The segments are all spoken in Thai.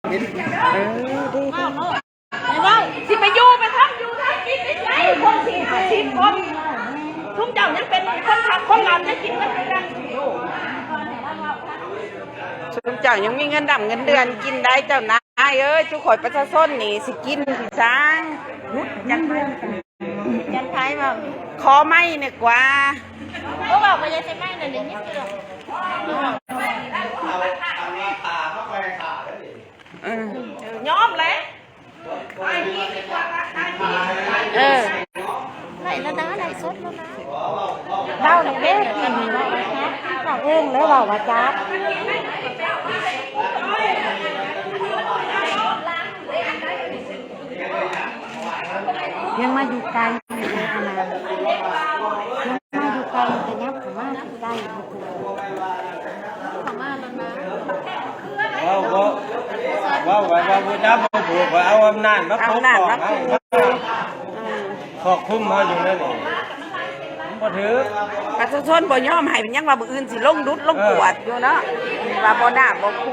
เออดีว่าสิไปอยู่ไปทำอยู่ทำกินไอ้คน40 คนทุกเจ้ายังเป็นคนทำคนงานยังกินกันกันอยู่ชุมเจ้ายังมีเงินดำเงินเดือนกินได้เจ้านายเอ้ยทุกข่อยประชาชนนี่สิกินสิสร้างยันไทยบ่ขอไม่เนี่ยกว่าก็บอกว่าจะใช้ไม้นั่นนี่เกี่ยวย้อมเลยไหนแล้วนะไหนสดแล้วนะเล่าหนังเด็กกินเนาะนะเองเลยบอกว่าจ้ายังมาอยู่ไกลอยู่ขนาดยังมาอยู่ไกลแต่ยังผมว่าอยู่ไกลอยู่ผมว่าแล้วนะว่าผู้จับผู้ผูกเอาอำนาจมาปกครองขอบคุ้มเขาอยู่นั่นเองบ่ถือประชาชนบ่ยอมให้เป็นยังว่าบ่อื่นสิลงดุดลงปวดอยู่เนาะว่าบ่น่าบ่คู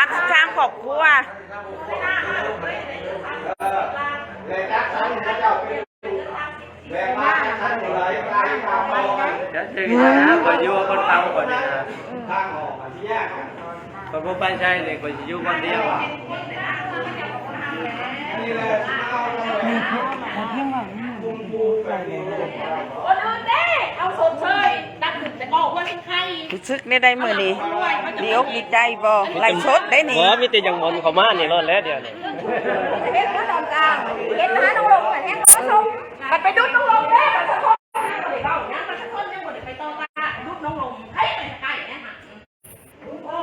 33ครอบครัวจะถึงนะก็อยู่คนเฒ่าคนนี้นะคนผู้ไปใช้เนี่ยก็อยู่คนเดียวคนอื่นเด้เอาสดเชยดักแต่บอกว่าเป็นใครรู้สึกได้มื้อนี้ดีอกดีใจบ่ไล่สดได้นี่มีแต่ยังมนเข้ามานี่รอดแล้วเดี๋ยวนี้เฮ็ดมาตอนกลางเฮ็ดมาน้องลงเหมือนแห้งมาชมมันไปดุดน้องลงเด้มันสะท้อนเล่านะมันสะท้อนยังบ่ได้ไปต่อว่าดุดน้องลงให้ไปใกล้เนี่ยค่ะโอ้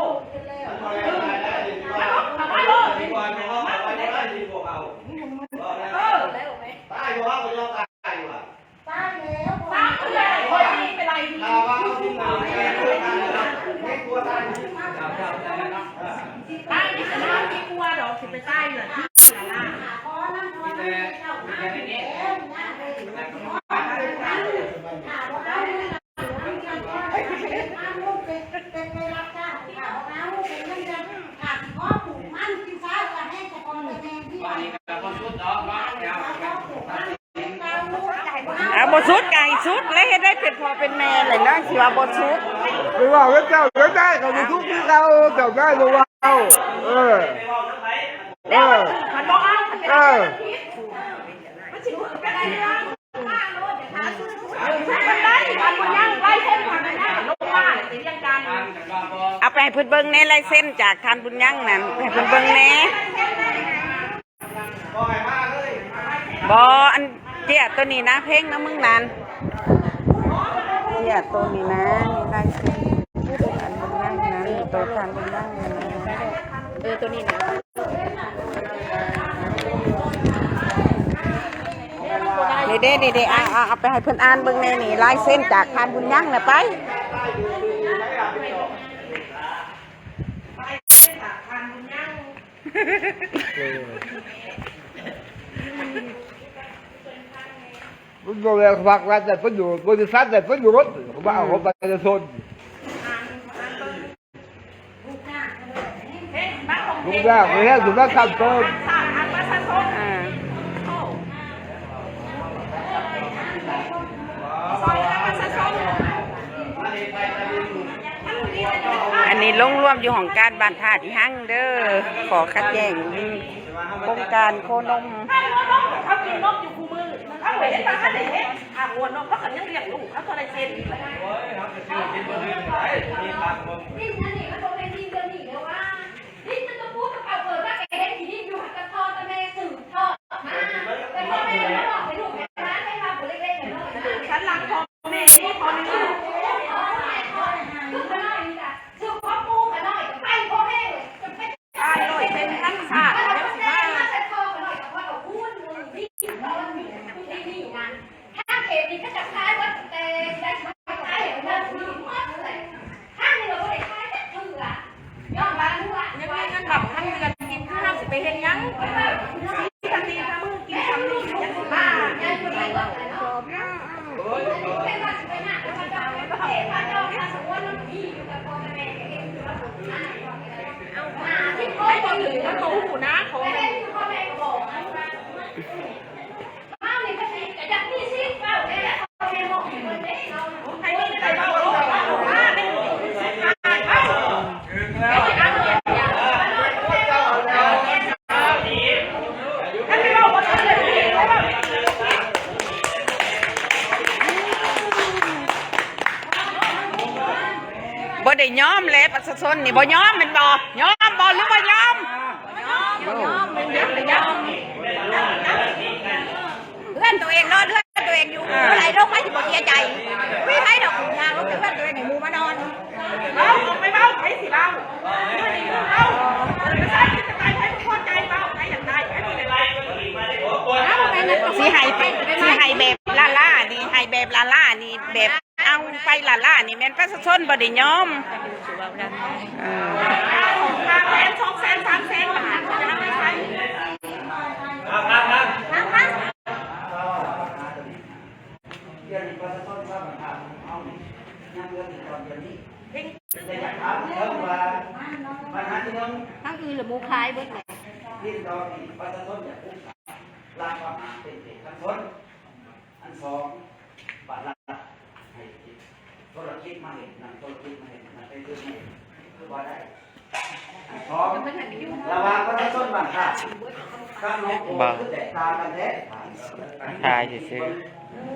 ทำไมโลดแล้วไหมตายบ่ว่าบ่ยอมตายว่ะตายแล้วตายแล้วคนนี้เป็นไรดีตายนี่จะน่าที่กลัวดอกสิไปตายเลยบ่สุดไก่สุดแล้วเฮ็ดได้เป็นพอเป็นแม่เลยเนาะสิว่าบ่สุดคือว่าเจ้าได้ก็บ่ทุกที่เราเจ้าได้บ่ว่ามันบอกมันสิเป็นอะไรนะมันได้มันบ่ยังไล่เส้นทางนั้นลงมาสิเรียงกันเอาไปให้เพิ่นเบิ่งในลายเส้นจากทานบุญยังนั่นให้เพิ่นเบิ่งแน่บ่อันเตี้ยตัวนี้นะเพลงนะมึงนั่นเตี้ยตัวนี้นะนี่ลายเส้นทานบุญยังนั่นตัวทานบุญยังนั่นตัวนี้นะเด้เอาไปให้เพิ่นอ่านเบิ่งแน่นี่ลายเส้นจากทานบุญยังน่ะไปมันก็เลยฝากร้านแต่เพิ่นอยู่บริษัทแต่เพิ่นอยู่รถเขาว่าเอาของประชาชนลูกแรกไม่ใช่สุนัขขับต้นอันนี้ลงร่วมอยู่ของการบ้านท่าที่หั่งเด้อขอคัดแย้งโครงการโคนมเขากินนกอยู่คู่มือเขาเห็นตาเขาเห็นหัวนกเขาขันยังเลี้ยงลูกเขาก็ได้เซ็นอีกแล้วนี่มันโดนในดินเดินหนีแล้วว่านี่มันจะพูดกับเปิดว่าแกเห็นที่นี่อยู่หักกระทอแต่แม่สื่อทอดมาแต่พ่อแม่ไม่บอกไปลูกแม่ร้านไม่ทำบุเล็กๆเลยฉันรักพ่อแม่ที่พ่อไม่รู้คือขนาดนี้จ้ะคือพ่อปูขนาดไปพ่อแม่เลยจะไปตายเลยเป็นทั้งชาติถ้าเขตนี้ก็จะคล้ายว่าแต่ได้คล้ายเห็นว่ามีมากเลยถ้านี่เราก็ได้คล้าย ห็นยังทันทีทำมือกินทำนี่ยังสิบ้ายังสิบ้าให้คนอื่นเขาโตหูนะเขาบ่ได้ยอมเลยประชาชนนี่บ่ยอมเป็นบ่ยอมบ่หรือบ่ยอมเป็นยอมเพื่อนตัวเองนอนเพื่อนตัวเองอยู่อะไรโรคไข้ที่บ่เสียใจไม่ให้ดอกนางรถเพื่อนตัวเองให้มูมานอนเบ้าไม่เบ้าไผสิเบ้าไม่ใช่จะตายไผพอใจเบ้าไผอยากได้ไผบ่ได้สิให้แบบล่านี่ให้แบบล่านี่แบบเอาไปล่านี่แม่นประชาชนบ่ได้ยอม200,000 300,000 บาทจะไม่ใช่ทั้งอื่นหรือมูคายเบิดเลย ที่เราที่ประชาชนอยากอุ้มลากความหาเป็นเอกชนอันสองบัตรละให้คิดธุรกิจมาเห็นนั่นธุรกิจมาเห็นนั่นเป็นเรื่องนี้คือว่าได้อันสองระหว่างประชาชนบางท่าข้างนอกคือแตกต่างกันแท้ ทายซื่อ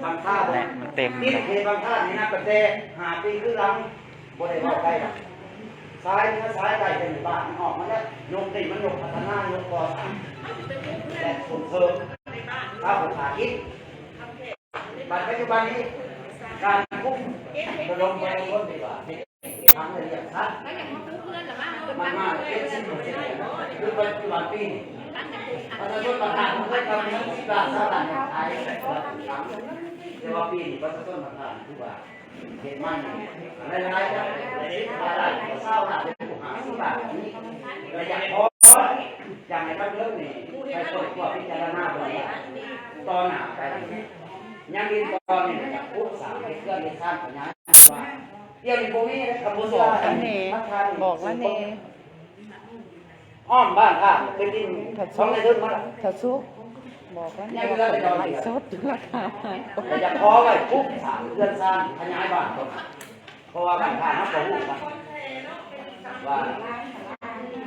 บ างท่าเนี่ย มันเต็ม ที่เขตบางท่านี่นะประเทศ5 ปีคือหลังบ่ได้บอกใครหรอกซ้ายถ้าซ้ายใดเป็นบ้านออกมาแล้วยกตีมันยกพัฒนายกก่อสร้างแต่ส่งเสริมถ้าผมหาคิดบัดปัจจุบันนี้การคุ้มระดมไปคนดีกว่าทำอะไรอย่างสั้นมันมาก70%คือปัจจุบันปีนี้ประชาชนประธานผมเคยทำเงิน10 ล้าน20 ล้านขายแต่ว่าปีนี้ประชาชนประธานคือว่าเห็นมันอะไรๆจะ10 ล้าน20 ล้าน50 ล้านนี้ระยะพออย่างในบ้านเรื่องนี้ไปตรวจสอบพิจารณาตรงนี้ตอนหนาไปยังดินตอนนี้จะพูดสามเครื่องในข้างของย้ายว่าเดี๋ยวนี้พวกนี้คำพูดว่าบอกแล้วนี่อ้อมบ้านข้าเป็นดินสองในทึ่งมาถ้าซุกบอกแล้วนี่ว่าเป็นไรสดราคาแต่จะพอไว้ปุ๊บสามเดือนสร้างขยายบ้านเพราะว่าบ้านข้าเขาพูดว่า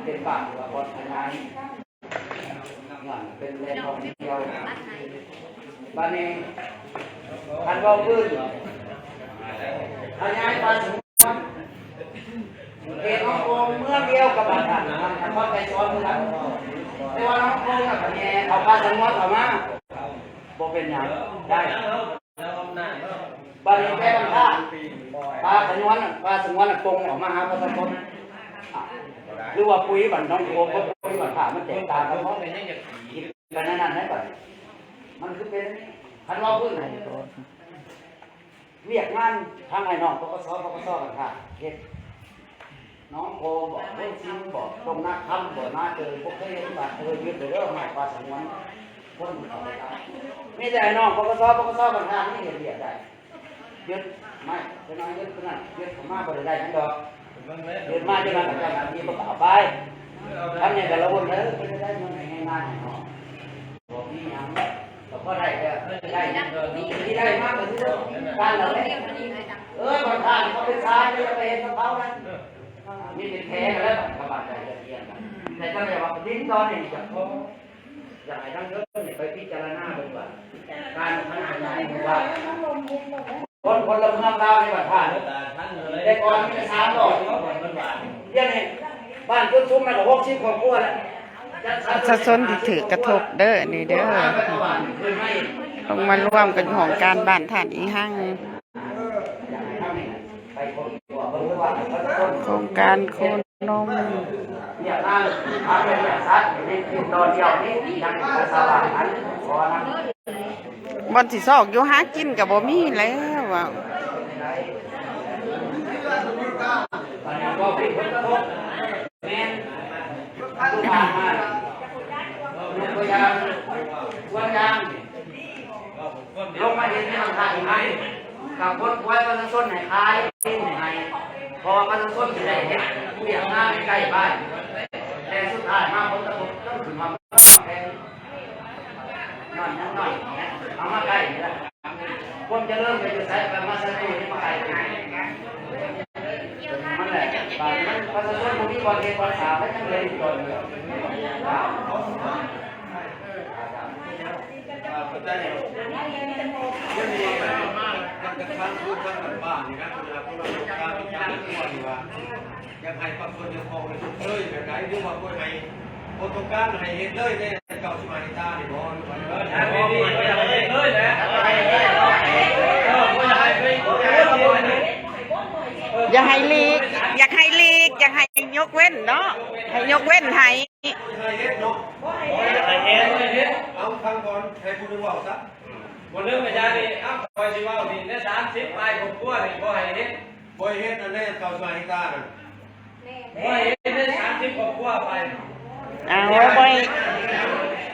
เป็นบ้านว่าบนขยายเงินเป็นแรงท่องเที่ยวบ้านนี้คันว่าพื้นขยายบ้านสมมุติเขตน้องโกงเมื่อเดียวกับบ้านท่านทำความใจซ้อนเหมือนกันแต่ว่าน้องโกงกับแง่เอาบ้านสมมุติออกมาบ่เป็นอย่างได้บ้านนี้แค่บางท่าปลาสมมุติตรงออกมาหาประชาชนหรือว่าปุ๋ยบันน้องโกปุ๋ยบันผ่ามันแตกต่างกันเพราะเป็นยังไงกินกันนั่นได้ป่ะมันคือเป็นคันว่าพื้นไหนเรียกงานทางไอ้น้องปกสกันค่ะเฮ็ดน้องโกบอกเรื่องจริงบอกตรงนักทำบอกมาเจอพวกเคยเห็นบัตรยึดเรื่องใหม่ปลาสมวนคนเอาไปได้ไม่ได้น้องปกสกันค่ะนี่เรียกได้ยึดไม่เป็นน้อยยึดขนาดยึดของมาบริได้ทั้งดอกเดินมาจะมาจากการที่ประกาศไปทำอย่างแต่ละคนเลยไม่ได้เงินให้งานบอกนี่ยังเราก็ได้ได้ที่ได้มากกว่าที่การเราเนี่ยบางท่านเขาเป็นชายไม่ไปเห็นเขานะมีเป็นแผลแล้วกระบาดใจเย็นแต่ก็เลยว่าดิ้นตอนนี้จะพออยากให้ทั้งเรื่องไปพิจารณาดูว่าการขนาดไหนว่าคนละเมืองเราในบ้านท่านแต่ก่อนมี300เดี๋ยวนี้บ้านจุดซุ้มมันก็60 ครอบครัวแล้วประชาชนที่ถือกระทบเด้อนี่เด้อต้องมาร่วมกันของการบ้านท่านอีหั่งโครงการโคนนมบอนสิซอกอยู่หากินกับบ่มีแล้วอ่ะ ตัวอย่างวันยางลงมาเห็นในทางทางไหนกับคนไว้ประชาชนให้คลายให้พอประชาชนจะได้เห็นเปียกหน้าใกล้บ้านแต่สุดท้ายมาผมจะต้องถึงมาแค่นอนนั่งหน่อยเอามาใกล้นี่แหละผมจะเริ่มจะใช้แบบมาใช้ตัวนี้มาใกล้มันแหละมันประชาชนคนที่บอลเรียนบอลสาวไม่ต้องเรียนก่อนเลยยังให้ความคนยังคงเลยเลยแบบไหนดูว่าคนให้คนต้องการให้เห็นเลยเนี่ยเก่าสมัยตาเนี่ยบอลเลยนะอย่าให้ลีกอยากให้ลีกอยากให้ยกเว้นเนาะให้ยกเว้นให้ ให้เห็นเนาะให้เห็นเอาฟังก่อนให้คุณนึกว่าซะวันเรื่องไม่ใช่นี่อ้าวคอยสิว่านี่เนี่ย30ไปผมกลัวนี่บ่ให้เห็นบ่ให้เห็นอันนี้เก่าสมัยตาน่ะบ่ให้เห็นได้30กว่าไปเอาไป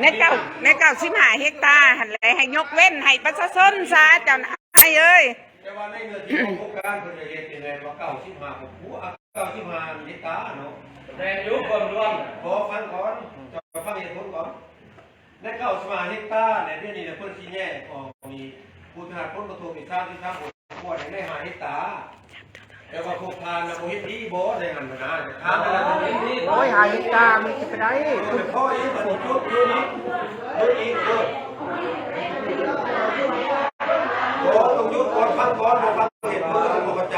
ในเก้า15 เฮกตาร์หันเลยให้ยกเว้นให้ประชาชนซะเจ้านายเอ้ยแต่ว่าในเงินที่โครงการเพิ่นจะเฮ็ดเป็นแม่ว่า95ผมผู้95 เฮกตาร์เนาะแต่อยู่คนรวมขอฟังก่อนจะฟังเหตุผลก่อนใน95 เฮกตาร์เนี่ยเดี๋ยวนี้เพิ่นสิแยกออกมีผู้ถนัดผลกระทบอีก33คนกว่าได้5 เฮกตาร์แต่ว่าพวกทานน่ะบ่เฮ็ดดีบ่ได้หั่นนะทางอะไรบ่เฮ็ดดีโอ้ยหาเฮกตาร์มันจะไปได้เป็นพ่ออีกมันจุดอยู่นี่จุดอีกจุดโอ้ต้องยุดก่อนฟังก่อนบ่ฟังเหตุผลบ่เข้าใจ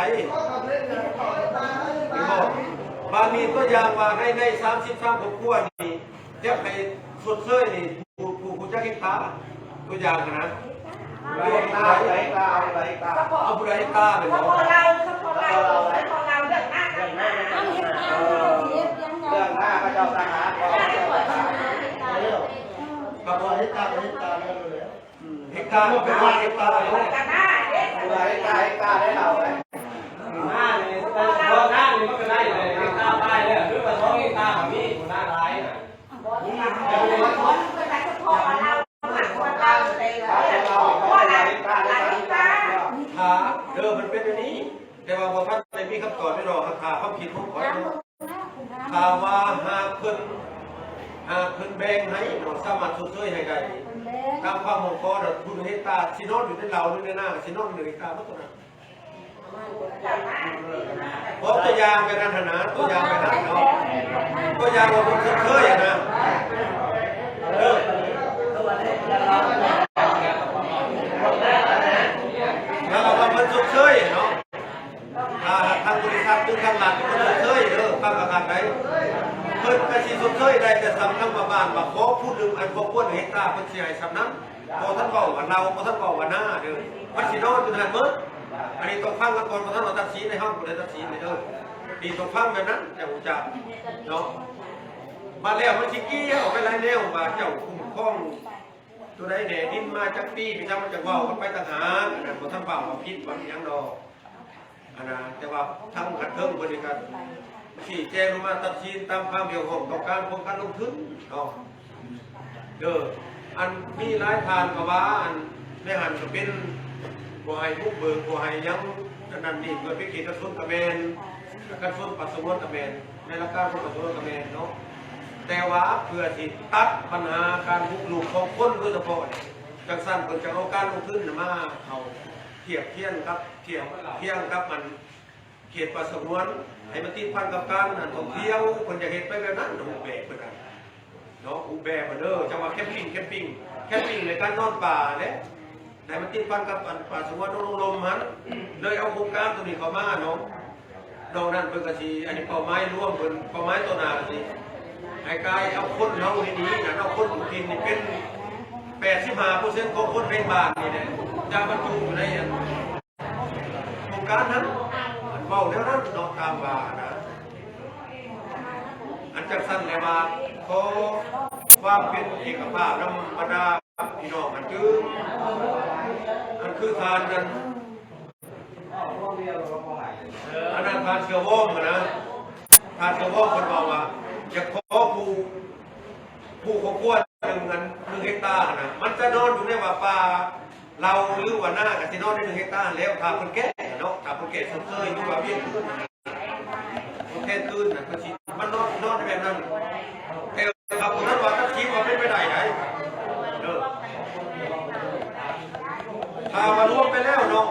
บางมีตัวอย่างว่าใน33ครอบครัวนี่จะให้สุดเซ้ยนี่ผู้จักเฮกตาร์ตัวอย่างนะเอาผู้ใดเฮกตาร์เป็นบ่พอเราเรื่องหน้าเรื่องหน้า เรื่องหน้าพระเจ้าทหารก็ครับบ่เฮกตาร์เป็นเฮกตาร์เป็นว่าเฮกตาร์เลย กันหน้าเด็ก ผู้ใดกล้าให้กล้าได้เราเลย หน้านี่พอหน้านี่มันก็ได้เลยเฮกตาร์ตายเลยหรือว่า2 เฮกตาร์แบบนี้หน้าหลายน่ะมันเป็นแบบนี้แต่ว่าพอท่านได้มีคำตอบไม่รอครับความคิดผมขอถามว่าหากเพิ่นแบ่งให้เราสามารถชดเชยให้ได้ตามความของคอเราคุณเฮกตาร์สินอนอยู่ในเราหรือในหน้าสินอน1 เฮกตาร์เท่านั้นเพราะตัวอย่างเป็นอันหนาตัวอย่างเป็นอันเนาะตัวอย่างว่ามันเคยนะแล้วเราเพิ่นชดเชยเนาะทางบริษัทหรือทางหลักเพิ่นชดเชยฟังกับทางใดเพิ่นก็สิชดเชยได้แต่สำนักบ้านว่าขอพูดถึงอันบ่ควรเฮกตาร์เพิ่นสิให้สำนักบ่ท่านเว้าว่าเราบ่ท่านเว้าว่าหน้าเด้อมันสินอนอยู่นั่นเบิดอันนี้ต้องฟังกันก่อนบ่ท่านเอาตัดสินในห้องบ่ได้ตัดสินเด้อดีต้องฟังแบบนั้นจะรู้จักเนาะมาแล้วมันสิเกี่ยวไปหลายแนวว่าเจ้าคุ้มครองตัวใดแน่ดินมาจากปีไปทำมาจากเว้ากันไปต่างหากอันนั้นบ่ท่านเว้าว่าผิดว่าหยังดอกอันนั้นแต่ว่าทางขัดเทิงเพิ่นนี่ก็ชี้แจงมาตัดสินตามความเกี่ยวข้องต่อการโครงการลงทุนเนาะเด้ออันมีหลายทานก็ว่าอันแม่หันก็เป็นบ่ให้บุกเบิกบ่ให้ยังนั่นนี่เกิดไปเขตกระทรวงกระแมนกระทรวงปัสสาวะกระแมนในหลักการของกระทรวงกระแมนเนาะแต่ว่าเพื่อที่ตัดปัญหาการบุกรุกของคนโดยเฉพาะจังซั่นเพิ่นจะเอาการลงทุนมาเอาเทียบเคียงกับมันเขตป่าสงวนให้มันติดพันกับการท่องเที่ยวคนจะเห็นไปแบบนั้นรูปแบบเหมือนกันเนาะรูปแบบเด้อจังหวะแคมปิ้งในการนอนป่าเนี่ยแต่มันติดพันกับป่าสงวนลมมันเลยเอาโครงการตัวนี้เข้ามาเนาะดอกนั้นเป็นกระชีอันนี้เป้าหมายร่วมเป็นเป้าหมายตัวหนาสิให้กายเอาคนเฮาในนี้นะเอาคนกินนี่เป็น85%ของคนเป็นบ้านนี่แหละจะบรรจุอยู่ในโครงการนั้นเบาแล้วนั้นนอกตามบานะอันจากสั้นเลยมาขอความเป็นเอกภาพธรรมดาพี่น้องมันคือทานกันอันนั้นทานเชื้อวงนะทานเชื้อวงคนบอกว่าจะขอผู้ควร 1เฮกตาร์นะมันจะนอนอยู่ในว่าป่าเราหรือว่าหน้ากับที่นอนได้1เฮกตาร์แล้วถ้าคนแก่เนาะถ้าคนแก่สมเคยอยู่ว่าเวียนขึ้นคนแก่ตื่นนะมันนอนแบบนั้นแต่ครับคนนั้นว่าถ้าคิดว่าเป็นไปได้ไหนถ้ามารวมไปแล้วเนาะ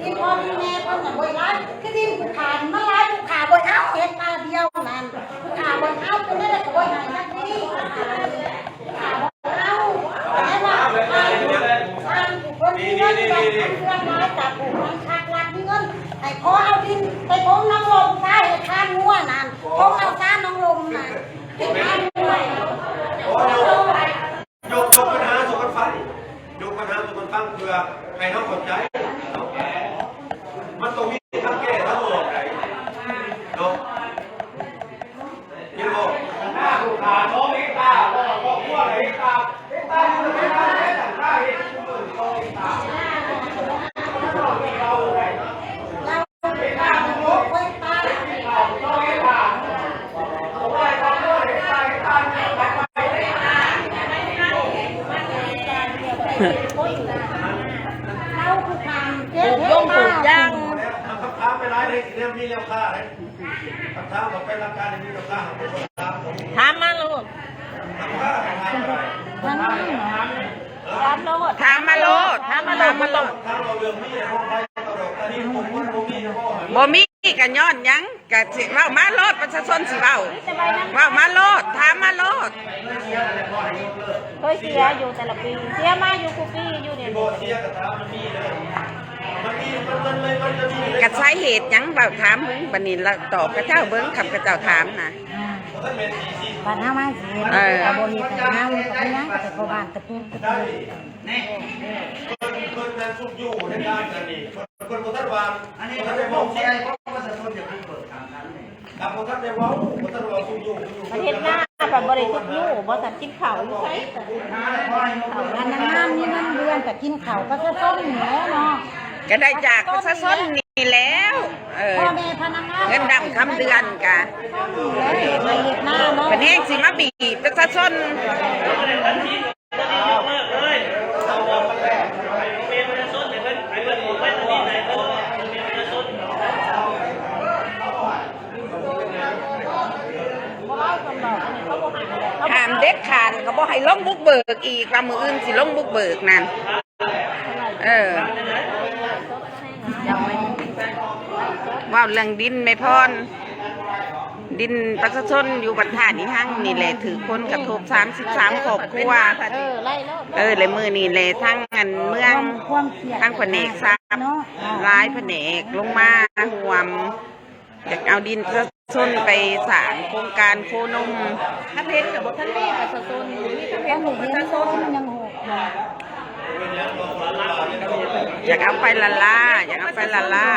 ที่พ่อที่แม่เพิ่นน่ะบ่ร้ายคือที่ผู้ขามันร้ายผู้ขาบ่เอาเฮ็ดตาเดียวนั่นผู้ขาบ่เอาจนได้ก็บ่ให้นักนี้ผู้ขาบ่เอาแต่ว่าทางคนที่เงินไปเรื่องน้อยจากผู้มันคักลักเงินให้ขอเอาดินไปพงน้องลมซาให้ทางงัวนั่นพงเอาซาน้องลมนั่นให้ทางงัวยกปัญหาสู่กันฟังยกปัญหาสู่กันฟังเพื่อให้เขาเข้าใจมันต้องมีทั้งแก้ทั้งออกไหนเนาะยินบอกลูกค้าน้องเฮกตาบอกว่าเฮกตาอยู่ในบ้านแต่ถ้าเห็นผู้อื่นเขาเฮกตาเราไงเฮกตาของลูกเฮกตาเราเฮกตาเอาไว้ทำด้วยเฮกตาเราผู้ขาเจ๊เฮ็ดมา คำถามไปร้ายเลยเนี่ยมีเลี้ยวค่าเลยคำถามบอกเป็นหลักการมีเลี้ยวค่าของคนถาม ถามมาโลด ถามว่าถามอะไร มันนี่เนาะ ถามมาโลดถามมาโลด ถามเราเรื่องมีห้องไฟกระโดดอันนี้ผมว่าผมมีห้อง บ่มีกันย้อนยังกะสิเว้ามาโลดประชาชนสิเว้ามาโลดถามมาโลด เคยเสียอยู่แต่ละปีเสียมาอยู่คุกกี้อยู่เนี่ย โบเชียกับถามมันมีเลยมันจะมีเลย กะสาเหตุหยังเว้าถามมึงบัดนี้เราตอบกระเจ้าเบิ่งคำกระเจ้าถามนะ ท่านเป็นสี บ้านเฮามาสิเฮ็ดเอาบ่เฮ็ดให้เฮาก็บ่ยังก็ไปเข้าบ้านตะปูตะ ได้ ปู คนนั้นสุกอยู่ในด้านกันนี่คนท่านวางอันนี้ท่านได้มองใช่เพราะว่าจะทนอย่าเพิ่งเปิดทางนั้นครับคนท่านได้ว้าวคนท่านวางสุกอยู่ ประเทศหน้าแบบบริสุทธิ์อยู่บ่สันกินข้าวอยู่ไส อันนั้นน้ำนี่มันเดือนก็กินข้าวก็จะต้มนี่แหละเนาะ ก็ได้จากประชาชนนี่แล้วพ่อแม่พนักงาน เงินดำคำเดือนกะ แล้วเฮ็ดไปเฮ็ดหน้าเนาะ เป็นแห้งสิมาบีบประชาชน ห้ามเด็ดขาดก็บ่ให้ลงบุกเบิกอีกว่ามืออื่นสิลงบุกเบิกนั่นว่าวเรื่องดินไม่พรดินประชาชนอยู่บรรทัดนี่หั่งนี่แหละถือคนกระทบ33ครอบครัวเลยมือนี่แหละทั้งอันเมืองทั้งแผนกทรัพย์ร้ายแผนกลงมาห่วมอยากเอาดินประชาชนไปสร้างโครงการโคนม ถ้าเพชรกับบ่ทันมีประชาชนมีถ้าเพ แค่ ชร นี้เฮ็ดโซนยังหก อยากเอาไปละล่าอยากเอาไปละล่า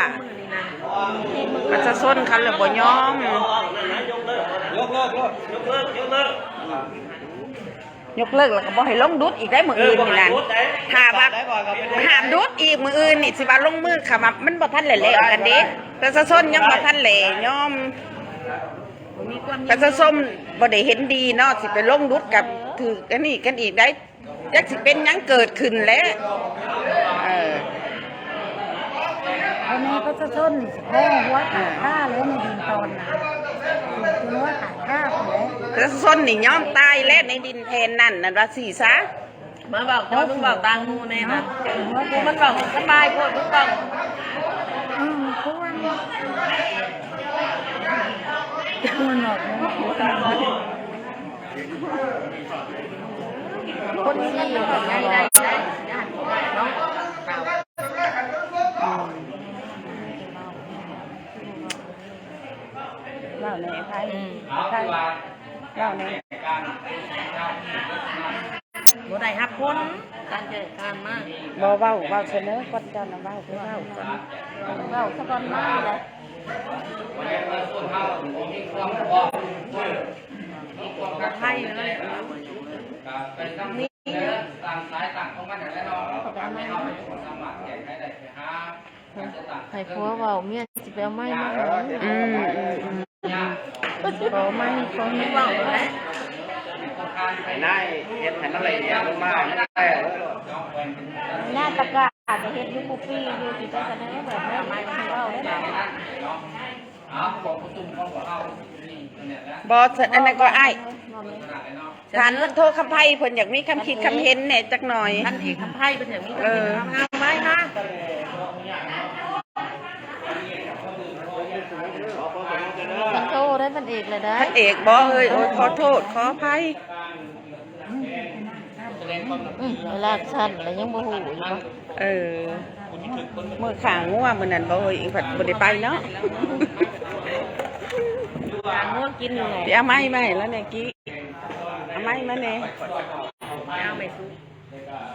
ประชาชนเขาเลยบ่ยอมยกเลิกแล้วก็บ่ให้ลงดุดอีกได้มืออื่นนี่นั่นถ้าว่าห้ามดุดอีกมืออื่นนี่สิว่าลงมือค่ะมันบ่ทันแหล่ๆกันเด้ประชาชนยังบ่ทันแหล่ยอมประชาชนบ่ได้เห็นดีเนาะสิไปลงดุดกับถือกันนี่กันอีกได้จักสิเป็นหยังเกิดขึ้นแล้วพ่อแม่ประชาชนนี่สิพ่อหัวขาดค่าแล้วในดินตอนน่ะคือหัวขาดค่าไปแล้ว ประชาชนนี่ยอมตายแล้วในดินแผ่นนั่นน่ะว่าสิซะ มาบอกจอยมึงบอกตังมูแน่นะกูมันบอกสบายพวกมึงบอก ควรบอกคนที่อยู่กับได้เนาะเล่าในไทยเล่าใน บ่ได้ฮับคนการเจอการมาก บ่เว้าเสนอก่อนเจ้าน่ะเว้าคือเว้าก่อน เว้าซะก่อนมาเลยไทยเลยนี่ต่างสายต่างของกันแล้วเนาะให้ผัวเว้าเมียสิไปเอาไม้มา ขอไม่ว่าวเลย ไอ้นายเฮ็ดให้มันละเอียดลงมาไม่ได้ หน้าตะกาจะเฮ็ดยุคปุปี้อยู่ที่จะเสนอแบบนี้ไม่ว่าได้ไหม บอสอันนั้นก็ไอ้ฐานมันโทรคำไพ่เพิ่นอยากมีคำคิดคำเห็นเนี่ยจักหน่อยท่านอีกคำไพ่เป็นอย่างนี้งามไหมนะ โตได้มันเอกเลยนะ ท่านเอกบอเอ้ยโอ้ยขอโทษขออภัย เวลาสั้นอะไรยังบ่หูอยู่ปะ มือขางง่วงมือนั้นบ่เอ้ยอีกผัดบ่ได้ไปเนาะ ทางง่วงกินอยู่ไหน เดี๋ยวเอาไม้มาให้แล้วเนี่ยกี้เอาไม้มาเนี่ย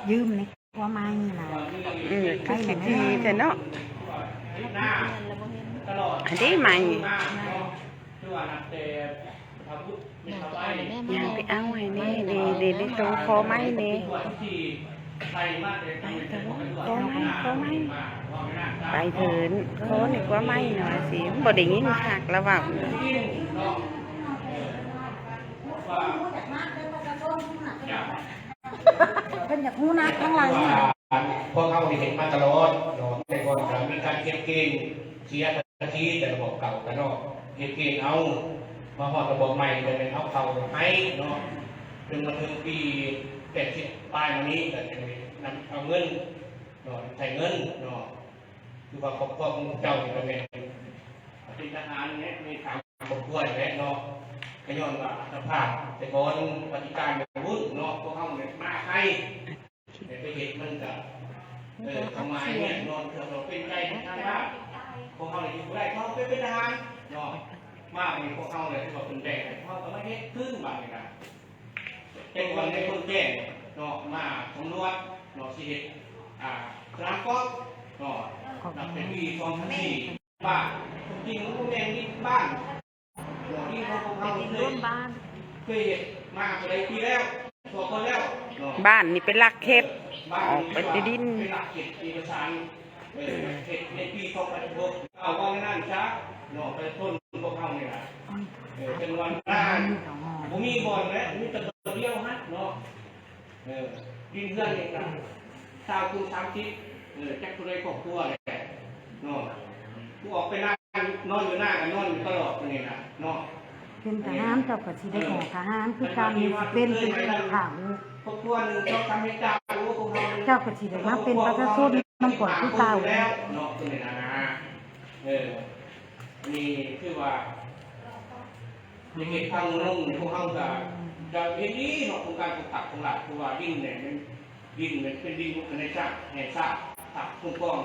ยืมนี่ว่าไม้นี่นะ คือสิทีแต่เนาะอันนี้ใหม่ยังไปเอาให้นี่ดีตรงคอไม้นี่คอไม้ไปเถินคอนี่กว่าไม้หน่อยสิบ่ได้ยินคักแล้วว่า เป็นอย่างหูนักทั้งหลายนี่ พวกเขาเห็นมาตลอดเนาะแต่ก่อนเรามีการเก็บเกณฑ์เสียภาษีแต่ระบบเก่ากันเนาะเก็บเกณฑ์เอามาพอระบบใหม่เลยเป็นเอาเขาให้เนาะจนมาถึงปี80ปลายมานี้แต่นำเอาเงินเนาะใช้เงินเนาะคือว่าครอบครัวของเจ้าเนี่ยเป็นทหารเนี่ยมีทางครอบครัวเนี่ยเนาะก็ย้อนว่าสภาพแต่ก่อนปฏิการแบบวุ่นเนาะพวกเขาเนี่ยมาใครไปเห็นมันกับทำไมเนี่ยนอนเราเป็นใจทางบ้านพวกเขาเลยอยู่ได้เขาเป็นทหารเนาะมากมีพวกเขาเลยที่บอกเป็นแดงเขาก็ไม่ได้ขึ้นบ้างเลยนะเป็นวันในคนแก่เนาะมาสำรวจเนาะชีวิตสนามกอล์ฟเนาะนับเป็นปี2004บ้านจริงๆพวกแม่นี่บ้านเนาะที่พวกเขาเคยมาอะไรปีแล้วตัวคนแล้ว บ้านนี่เป็นลักเข็บออกไปดิน เป็นหลักเขตปีประสานในปี2016เอาว่านั่นซะเนาะไปต้นพวกเขาเนี่ยนะเป็นวันบ้านผมมีบ่อนแล้วมีแต่ตัวเดียวฮะเนาะดินเพื่อนเองนะชาวคู30แจ็คตัวใดครอบครัวเลยเนาะกูออกไปนั่งนอนอยู่หน้ากันนอนอยู่ตลอดนี่นะเนาะ เป็นทหารเจ้าก็สิได้ของทหารคือการมีเป็นขาว ครอบครัวนึงเขาทำให้เจ้ารู้พวกเขา เจ้าก็สิได้มาเป็นประชาชนน้ำก่อนคือเก่า แล้วเนาะตัวนี้นะนี่คือว่าในเหตุทางนุ่งพวกเขาจะเห็นดีเนาะโครงการปลูกผักของหลักคือว่าดินเนี่ยมันดินมันเป็นดินในชาติแห่งชาติผักคุ้มครอง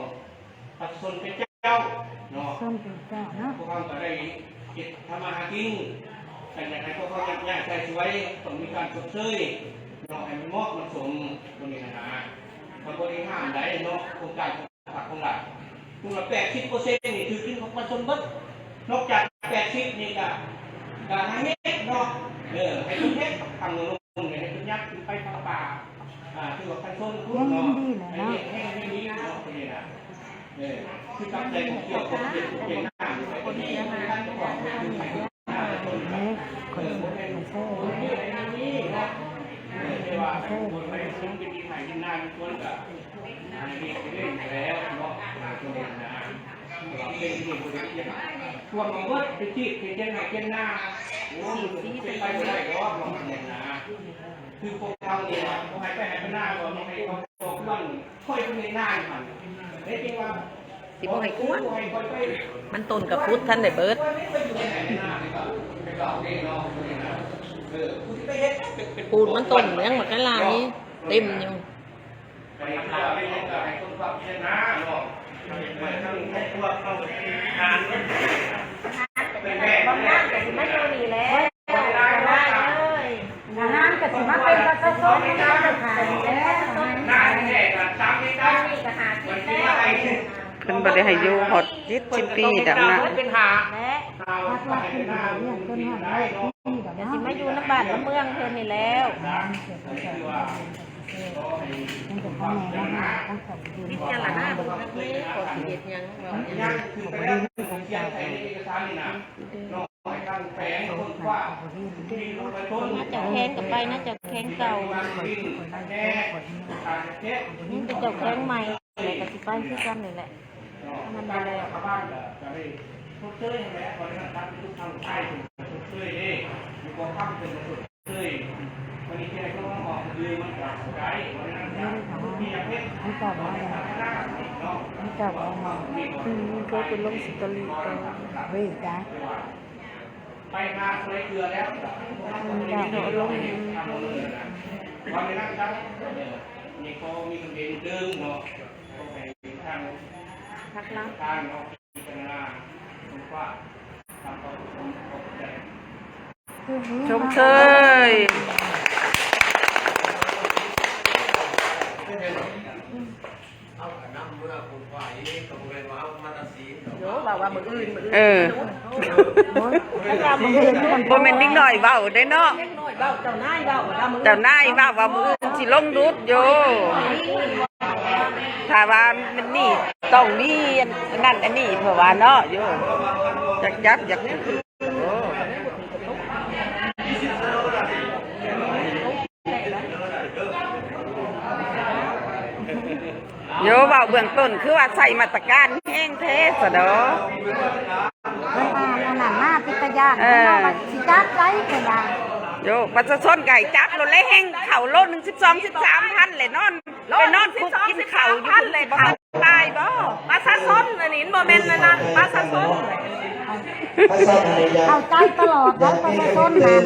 ประชาชนเป็นเจ้าเนาะ ส้มเป็นเจ้าเนาะ พวกเขาก็ได้เก็บทำมาหากินแต่อย่างไรพวกเขาอยากใจช่วยต้องมีการชดเชยเนาะให้มันเหมาะมันสมตรงนี้นะมันบริหารได้เนาะโครงการผักของหลักคุณละ80%นี่คือกินของประชาชนเบิดนอกจาก80นี่ก็ให้เฮ็ดเนาะให้ทุกเฮ็ดทำเงินลงให้ทุกยักษ์ขึ้นไปทางป่าคือว่าประชาชนทุกเนาะให้ดีเนาะนี่นะคือตั้งใจของเกี่ยวกับเก่งหน้าคนนี้ท่านก็บอกว่าคือใครคนนี้คนนี้นะที่ว่าคนไปซื้อกินดีใหม่กินหน้าคนกับอันนี้เล่นแล้วเนาะคนนี้นะเราเป็นที่บริการช่วงของวัดเป็นที่เป็นเจ้าไหนเจ้าหน้าโอ้ยเป็นไปไม่ได้ก็มองเห็นนะคือพวกเราเนี่ยพวกใครไปไหนไปหน้าก่อนพวกใครเขาบอกว่าค่อยเป็นหน้ามันเฮ้ยจริงว่าสิบ่ให้กวนมันต้นกับพุทธท่านได้เบิด ปูนมันต้นยังมันก็ลายเต็มอยู่บางอย่างก็สิไม่ตัวนี้แล้วทหารก็สิมาเป็นประชาชนไม่ได้ขายแล้วเพิ่นบ่ได้ให้อยู่ฮอด70 ปีดอกนะ เป็นหา และพักว่าคือเรื่องต้นหอมได้ที่เดี๋ยวสิมาอยู่น้ำบ้านน้ำเมืองเพิ่นนี่แล้วมันจะพ่อแม่นะตั้งแต่อยู่ นี่ล่ะนะบ่มีขอสิเฮ็ดหยัง ยังคือไปเรื่องของเจ้าเอกสารนี่นะ ตั้งแผงคนกว้างวิ่งลงไปพ้น น่าจะแข้งกับไปน่าจะแข้งเก่า วิ่งแน่ขาดเทป นี่เป็นเจ้าแข้งใหม่อะไรกับสิไปคือกันนี่แหละมันได้แล้ว ชาวบ้านจะได้ทุกเชื่อแหละคนนั้นตั้งทุกทางใต้ถึงทุกเชื่อเองมีความข้ามเป็นสุดเชื่อวันนี้ที่ไหนก็ต้องออกคือมันจะไกลวันนั้นมีอย่างเพชร ไม่กลับมาเลยไม่กลับมาก็เป็นลงสตอรี่กันเฮ้ยจ้า ไปมาเคยเกลือแล้ว จ้าโดนลง วันนี้นะครับมีโคมีคนเดินดึงเนาะไปทาง พักแล้ว ทางเนาะพิจารณาคุณว่าทำความเข้าใจ ชมเชยเออบ่แม่นนิดหน่อยเว้าได้เนาะเจ้านายเว้าว่ามื้ออื่นสิลงรุดอยู่ถ้าว่ามันนี่ต้องมีอันนั้นอันนี้เพื่อว่าเนาะอยู่จักยับอยากโอ้โยเว้าเบื้องต้นคือว่าใส่มาตรการแห้งเทสะดอ ไม่มาขนาดหน้าพิจารณาว่าสิจับได้ขนาด โยประชาชนไก่จับรถเล่แห้งเข่าโลนึง12-13,000เลยนอนไปนอนคุกกินเข่าอยู่เลยบ่ตายบ่ประชาชนอันนี้บ่แม่นนั่นประชาชน เอาใจตลอดวัดประชาชนนะ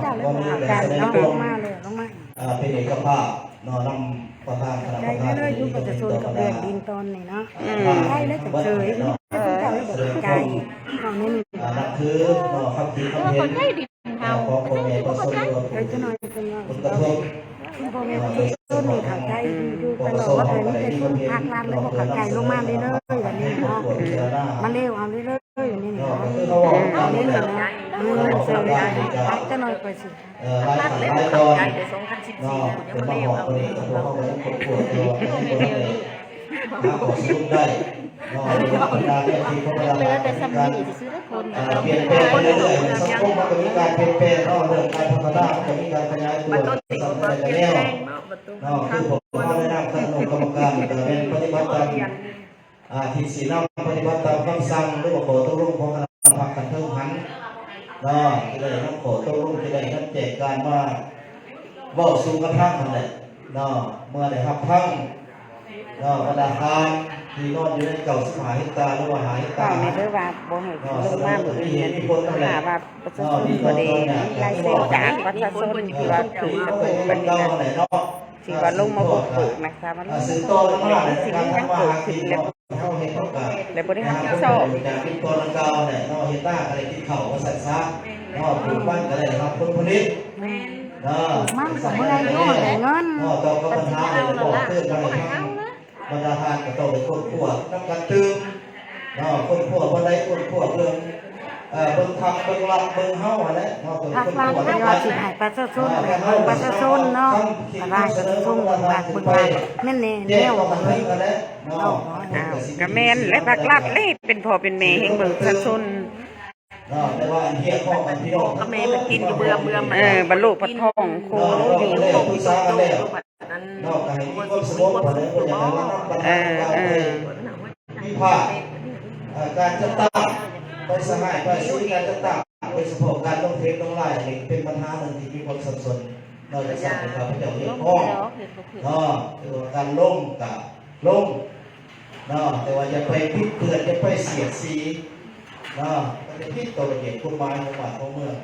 จะเรื่องการลงมาเลยลงมา เป็นเอกภาพนอนำประธานคณะ ใจ ประธาน เลยยุคประชาชนกับแดนดินตอนนี้เนาะใช่เลยเฉยๆเจ้าเลยบอกใจตอนนี้ นับถือนอคำทีคำเห็นของพ่อแม่ประสบกับ เดี๋ยวจะหน่อยเป็นว่า ผลกระทบ พ่อแม่ประชาชนนี่เข้าใจอยู่ตลอดว่าเป็นประชาชนภาครัฐเลยบอกเข้าใจลงมาเลยแบบนี้เนาะมาเร็วเอาเรื่อยๆนี่เนาะนี่เนาะเสร็จแล้วพักจะหน่อยไปสิ หลายตอนนอเป็นมาหอกตัวนี้ตัวเขาเป็นคนปวดตัวคนเลยหาขอสรุปได้นอเป็นคนดาเนี่ยที่เขากำลังการเปลี่ยนแปลงไปเรื่อยๆสังคมมันก็มีการเปลี่ยนแปลงนอเรื่องการพัฒนามันก็มีการขยายตัวสังคมจะแนวนอคือผมเข้าในนามคณะกรรมการเป็นปฏิบัติตามที่สีน้ำปฏิบัติตามคำสั่งหรือว่าขอต้องร่วมของคณะพรรคกันเทิงหันเนาะที่ได้ทั้งขอต้องร่วมที่ได้ทั้งแจกการมาว่าสู่กระทั่งนั่นแหละเนาะเมื่อได้รับพังเนาะบรรดาคารที่นอนอยู่ในเก่าสมัยตาหรือว่าหาย ก็ ตา ไม่ได้ว่าบ่ให้ลงมามื้ออื่นนั้นถ้าว่าประชาชนบ่ได้มีลายเซ็นจากประชาชนที่ว่าถูกกระตุกบัดนี้นะที่ว่าลงมาบุกเบิกนะคะมัน สื่อโตมากเลย สิ่ง การ ที่ยัง ทำว่า เกิด หา ขึ้ กิ น น แล้ว เข้าเห็นเข้ากัน แล้วบ่ได้รับผิดชอบ จากกินตัวนังเกาเนี่ยนอเห็นหน้าอะไรกินเข่าก็ใส่ซะนอปลูกบ้านก็ได้ครับคนคนนี้นอ มันก็เมื่อยอยู่แต่เงิน นอต่อก็ปัญหาเลยบอกเตือนกันเลยครับบรรดาทานก็ต้องเป็นคนขั้วน้ำกันตื้มนอคนขั้ววันใดคนขั้วเรื่องเบิ่งทักเบิ่งหลักเบิ่งเฮาอะไรนอเป็น ภาค คน รัฐ ขั้ว ไม่ น้ำ ว่า กัน สิให้ประชาชนประชาชนเนาะอะไรประชาชนบางนั่นแน่ แจ้ แน ง ว ว่ามันให้กันแล้วนอ อ้าวก็แม่นและภาครัฐเลยเป็นพ่อเป็นแม่แห่งประชาชน แต่ว่าอันเฮียพ่อกันพี่น้อง ก็แม่ไปกินอยู่เบื่อบ รรลุพัดทองโคอยู่ ผู้สาวกันแล้วนอกจากมีความสงบกว่านั้นก็อย่างนั้นปัญหาการวิพากษ์การจัดตั้งไปสหายไปซื้อการจัดตั้งโดยเฉพาะการต้องเทคต้องไล่เป็นปัญหาหนึ่งที่มีความสับสนนอกจากสั่งนะครับพระเจ้าเรียกพ่อคือการล่มกับล่มแต่ว่าจะไปพิษเปื่อนจะไปเสียดสีก็จะพิษตัวเหตุกฎหมายของบ้านของเมือง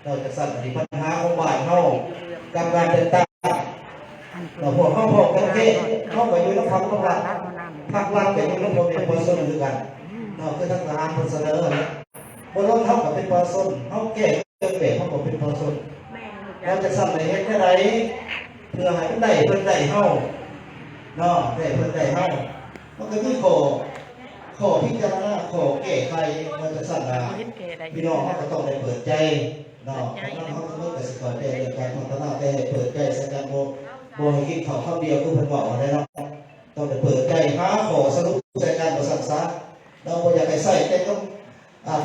นอกจากสั่งที่ปัญหาของบ้านเขาการการจัดตั้งเราพวกเขาบอกกันเทศเขาไปอยู่ในความกำลังภาครัฐไปอยู่ในความเป็นประชาชนด้วยกันคือทางทหารคนเสนอนะบนรถเท่ากับเป็นประชาชนเขาแก้เปลี่ยนเขาบอกเป็นประชาชนเราจะสั่งในเหตุใดเพื่อให้ได้เพื่อนได้เฮาได้เพื่อนได้เฮามันก็มีขอพิจารณาขอแก้ไขเราจะสั่งพี่น้องเขาก็ต้องได้เปิดใจเขาต้องแต่สิขอได้ในการพัฒนาได้เปิดใจสักการโบให้กินข้าวข้าวเดียวคือเพิ่นบอกอะไรเนาะต้องได้เปิดใจหาขอสรุปใจการประสานซะเราบ่อยากให้ใส่แต่ต้อง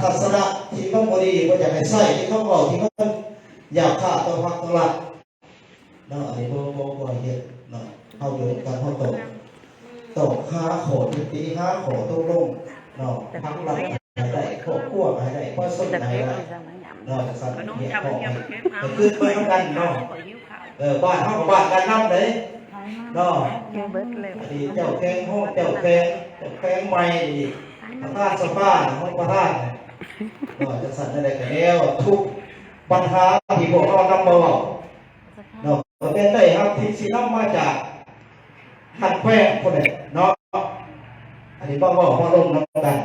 ทัศนะ ที่เขาบดีก็อยากให้ใส่ที่เขาบอกที่เขาอยากฆ่าตัวพักตัวหลักเนาะอันนี้บ่เฮ็ดเนาะเขาอยู่กันเขาตกหาขอตีหาขอตกลงเนาะพักหลักได้ครอบครัวให้ได้พ่อส้นไหนได้เนาะจะสั่นเฮ็ดของให้คือไปกันเนาะบ้านเฮากับบ้านกันนำเด้เนาะ เบิดเลย ดีเจ้าแกงห้องเจ้าแกงใหม่ดีประธานสภาห้องประธานก็จะสั่นอะไรกันแล้วทุกปัญหาที่พวกเรานำมาบอกเนาะก็เป็นได้ครับที่สีน้ำมาจากหัดแป้งคนนี้เนาะอันนี้บ้าพ่อลงน้ำกัน